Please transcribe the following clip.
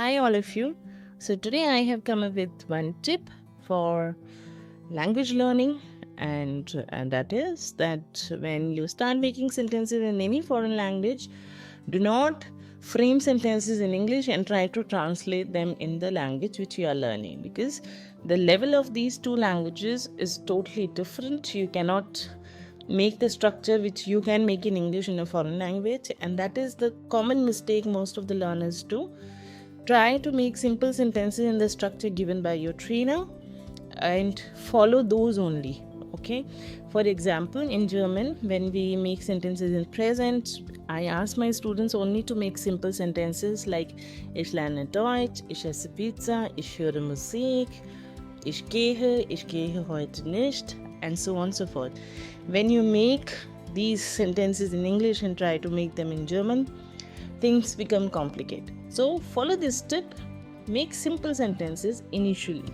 Hi all of you. So today I have come up with one tip for language learning and that is that when you start making sentences in any foreign language, do not frame sentences in English and try to translate them in the language which you are learning, because the level of these two languages is totally different. You cannot make the structure which you can make in English in a foreign language, and that is the common mistake most of the learners do. Try to make simple sentences in the structure given by your trainer and follow those only. Okay, for example, in German, when we make sentences in present, I ask my students only to make simple sentences like ich lerne Deutsch, ich esse Pizza, ich höre Musik, ich gehe heute nicht, and so on and so forth. When you make these sentences in English and try to make them in German, things become complicated. So follow this tip, make simple sentences initially.